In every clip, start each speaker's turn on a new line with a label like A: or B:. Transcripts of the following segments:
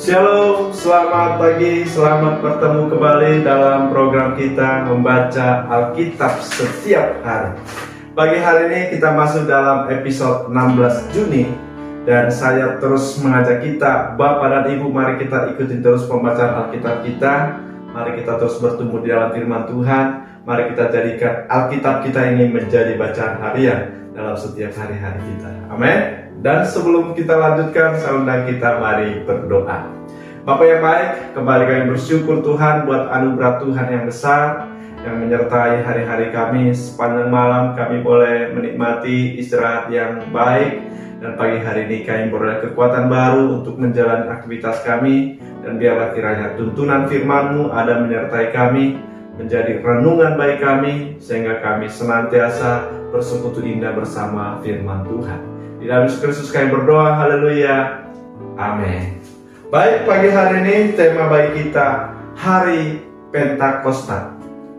A: Shalom, selamat pagi, selamat bertemu kembali dalam program kita membaca Alkitab setiap hari. Pagi hari ini kita masuk dalam episode 16 Juni dan saya terus mengajak kita, Bapak dan Ibu, mari kita ikuti terus pembacaan Alkitab kita. Mari kita terus bertumbuh di dalam firman Tuhan. Mari kita jadikan Alkitab kita ini menjadi bacaan harian dalam setiap hari-hari kita. Amin. Dan sebelum kita lanjutkan, saya undang kita mari berdoa. Bapak yang baik, kembali kami bersyukur Tuhan buat anugerah Tuhan yang besar yang menyertai hari-hari kami. Sepanjang malam kami boleh menikmati istirahat yang baik, dan pagi hari ini kami beroleh kekuatan baru untuk menjalani aktivitas kami. Dan biarlah kiranya tuntunan firman-Mu ada menyertai kami, menjadi renungan bagi kami, sehingga kami senantiasa bersekutu indah bersama firman Tuhan. Di dalam Yesus Kristus kami berdoa, haleluya, amin. Baik, pagi hari ini tema bagi kita Hari Pentakosta.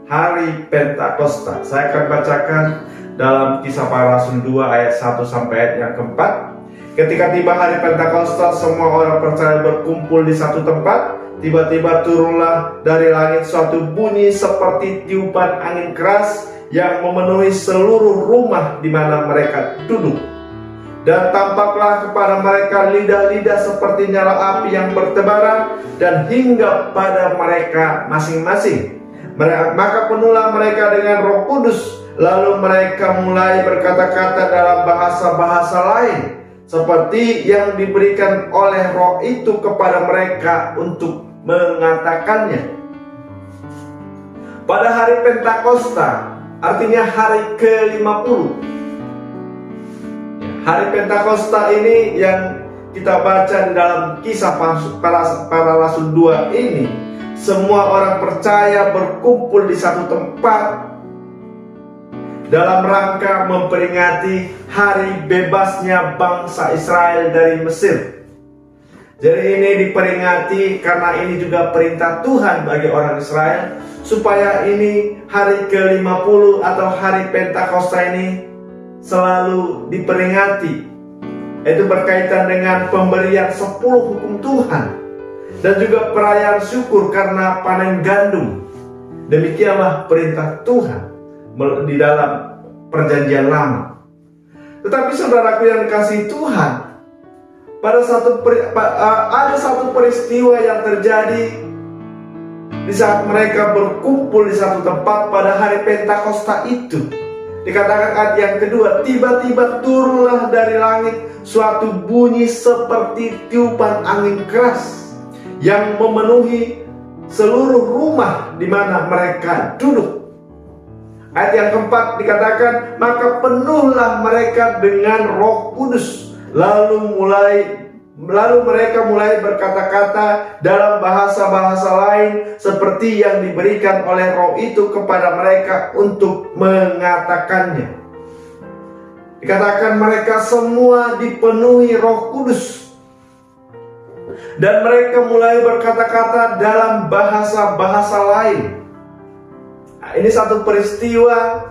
A: Hari Pentakosta. Saya akan bacakan dalam Kisah Para Rasul 2 ayat 1 sampai ayat yang keempat. Ketika tiba hari Pentakosta, semua orang percaya berkumpul di satu tempat. Tiba-tiba turunlah dari langit suatu bunyi seperti tiupan angin keras yang memenuhi seluruh rumah di mana mereka duduk. Dan tampaklah kepada mereka lidah-lidah seperti nyala api yang bertebaran dan hinggap pada mereka masing-masing. Maka penuhlah mereka dengan Roh Kudus, lalu mereka mulai berkata-kata dalam bahasa-bahasa lain, seperti yang diberikan oleh Roh itu kepada mereka untuk mengatakannya. Pada hari Pentakosta, artinya hari ke-50. Hari Pentakosta ini yang kita baca di dalam Kisah Para Rasul 2 ini, semua orang percaya berkumpul di satu tempat dalam rangka memperingati hari bebasnya bangsa Israel dari Mesir. Jadi ini diperingati karena ini juga perintah Tuhan bagi orang Israel, supaya ini hari ke-50 atau hari Pentakosta ini selalu diperingati. Itu berkaitan dengan pemberian 10 hukum Tuhan dan juga perayaan syukur karena panen gandum. Demikianlah perintah Tuhan di dalam perjanjian lama. Tetapi saudaraku yang dikasihi Tuhan, ada satu peristiwa yang terjadi di saat mereka berkumpul di satu tempat pada hari Pentakosta itu. Dikatakan ayat yang kedua, tiba-tiba turunlah dari langit suatu bunyi seperti tiupan angin keras yang memenuhi seluruh rumah di mana mereka duduk. Ayat yang keempat dikatakan, maka penuhlah mereka dengan Roh Kudus, lalu mereka mulai berkata-kata dalam bahasa-bahasa lain seperti yang diberikan oleh Roh itu kepada mereka untuk mengatakannya. Dikatakan mereka semua dipenuhi Roh Kudus dan mereka mulai berkata-kata dalam bahasa-bahasa lain. Nah, ini satu peristiwa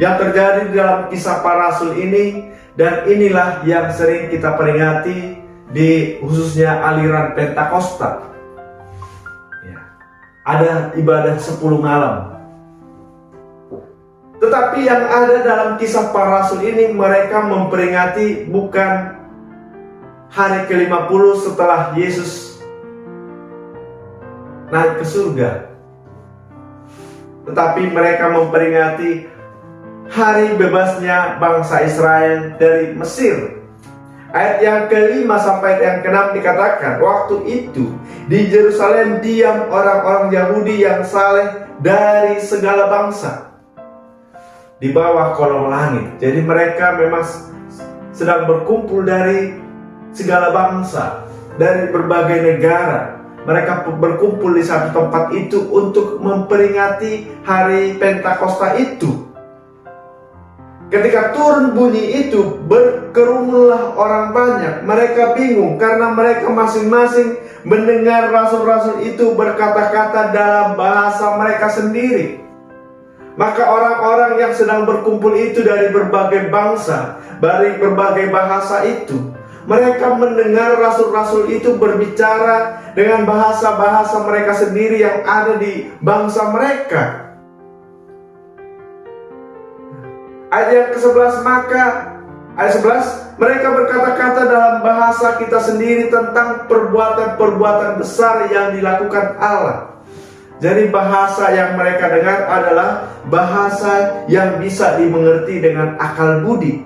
A: yang terjadi di dalam Kisah Para Rasul ini, dan inilah yang sering kita peringati di khususnya aliran Pentakosta. Ya, ada ibadah 10 malam. Tetapi yang ada dalam Kisah Para Rasul ini, mereka memperingati bukan hari ke-50 setelah Yesus naik ke surga, tetapi mereka memperingati hari bebasnya bangsa Israel dari Mesir. Ayat yang ke-5 sampai yang ke-6 dikatakan, waktu itu di Yerusalem diam orang-orang Yahudi yang saleh dari segala bangsa di bawah kolong langit. Jadi mereka memang sedang berkumpul dari segala bangsa, dari berbagai negara. Mereka berkumpul di satu tempat itu untuk memperingati hari Pentakosta itu. Ketika turun bunyi itu, berkerumunlah orang banyak. Mereka bingung karena mereka masing-masing mendengar rasul-rasul itu berkata-kata dalam bahasa mereka sendiri. Maka orang-orang yang sedang berkumpul itu dari berbagai bangsa, dari berbagai bahasa itu, Mereka mendengar rasul-rasul itu berbicara dengan bahasa-bahasa mereka sendiri yang ada di bangsa mereka. Ayat yang ke-11, ayat 11, mereka berkata-kata dalam bahasa kita sendiri tentang perbuatan-perbuatan besar yang dilakukan Allah. Jadi bahasa yang mereka dengar adalah bahasa yang bisa dimengerti dengan akal budi,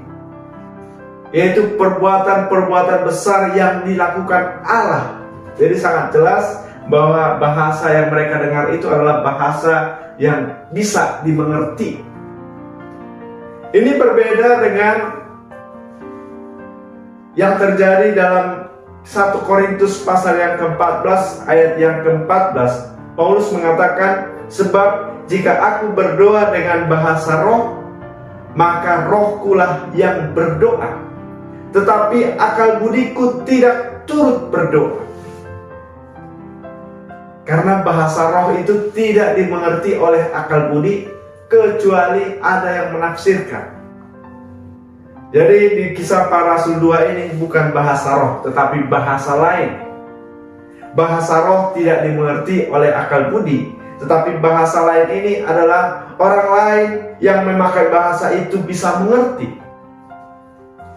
A: yaitu perbuatan-perbuatan besar yang dilakukan Allah. Jadi sangat jelas bahwa bahasa yang mereka dengar itu adalah bahasa yang bisa dimengerti. Ini berbeda dengan yang terjadi dalam 1 Korintus pasal yang ke-14 ayat yang ke-14. Paulus mengatakan, sebab jika aku berdoa dengan bahasa roh, maka rohkulah yang berdoa, tetapi akal budiku tidak turut berdoa. Karena bahasa roh itu tidak dimengerti oleh akal budi, kecuali ada yang menafsirkan. Jadi di Kisah Para Rasul 2 ini bukan bahasa roh, tetapi bahasa lain. Bahasa roh tidak dimengerti oleh akal budi, tetapi bahasa lain ini adalah orang lain yang memakai bahasa itu bisa mengerti.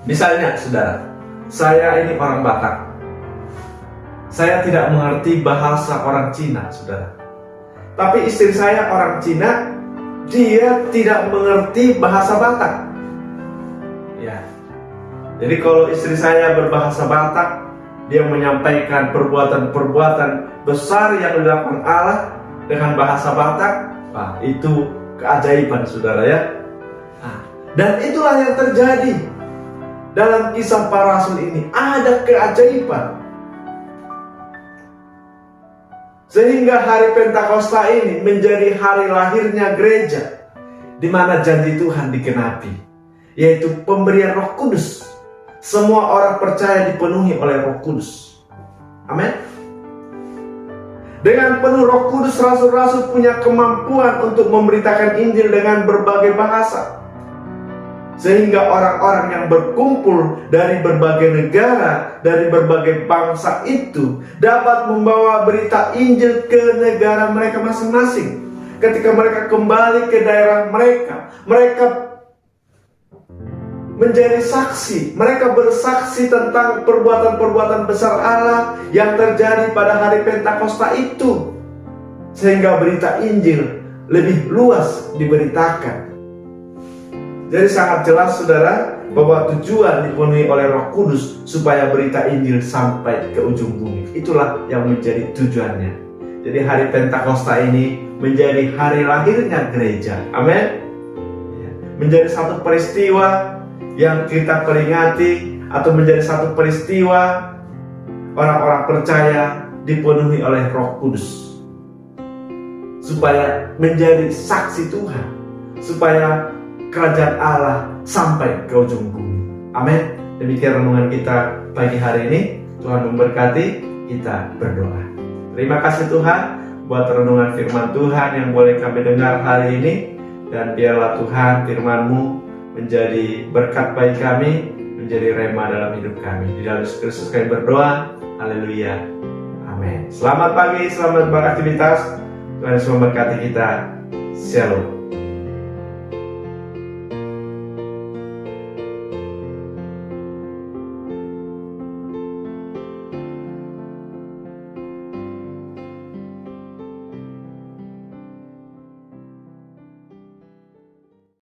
A: Misalnya, saudara, saya ini orang Batak. Saya tidak mengerti bahasa orang Cina, saudara. Tapi istri saya orang Cina, dia tidak mengerti bahasa Batak. Ya. Jadi kalau istri saya berbahasa Batak, dia menyampaikan perbuatan-perbuatan besar yang dilakukan Allah dengan bahasa Batak. Nah, itu keajaiban, saudara ya. Nah, dan itulah yang terjadi dalam Kisah Para Rasul ini. Ada keajaiban. Sehingga hari Pentakosta ini menjadi hari lahirnya gereja, di mana janji Tuhan digenapi, yaitu pemberian Roh Kudus. Semua orang percaya dipenuhi oleh Roh Kudus. Amin. Dengan penuh Roh Kudus, rasul-rasul punya kemampuan untuk memberitakan Injil dengan berbagai bahasa. Sehingga orang-orang yang berkumpul dari berbagai negara, dari berbagai bangsa itu dapat membawa berita Injil ke negara mereka masing-masing. Ketika mereka kembali ke daerah mereka, mereka menjadi saksi. Mereka bersaksi tentang perbuatan-perbuatan besar Allah yang terjadi pada hari Pentakosta itu, sehingga berita Injil lebih luas diberitakan. Jadi sangat jelas, saudara, bahwa tujuan dipenuhi oleh Roh Kudus supaya berita Injil sampai ke ujung bumi. Itulah yang menjadi tujuannya. Jadi hari Pentakosta ini menjadi hari lahirnya gereja. Amin. Menjadi satu peristiwa yang kita peringati, atau menjadi satu peristiwa orang-orang percaya dipenuhi oleh Roh Kudus, supaya menjadi saksi Tuhan, supaya kerajaan Allah sampai ke ujung bumi. Amin. Demikian renungan kita pagi hari ini. Tuhan memberkati. Kita berdoa. Terima kasih Tuhan buat renungan firman Tuhan yang boleh kami dengar hari ini, dan biarlah Tuhan firman-Mu menjadi berkat bagi kami, menjadi rema dalam hidup kami. Di dalam Yesus Kristus kami berdoa. Haleluya. Amin. Selamat pagi, selamat beraktivitas. Tuhan Yesus memberkati kita. Shalom.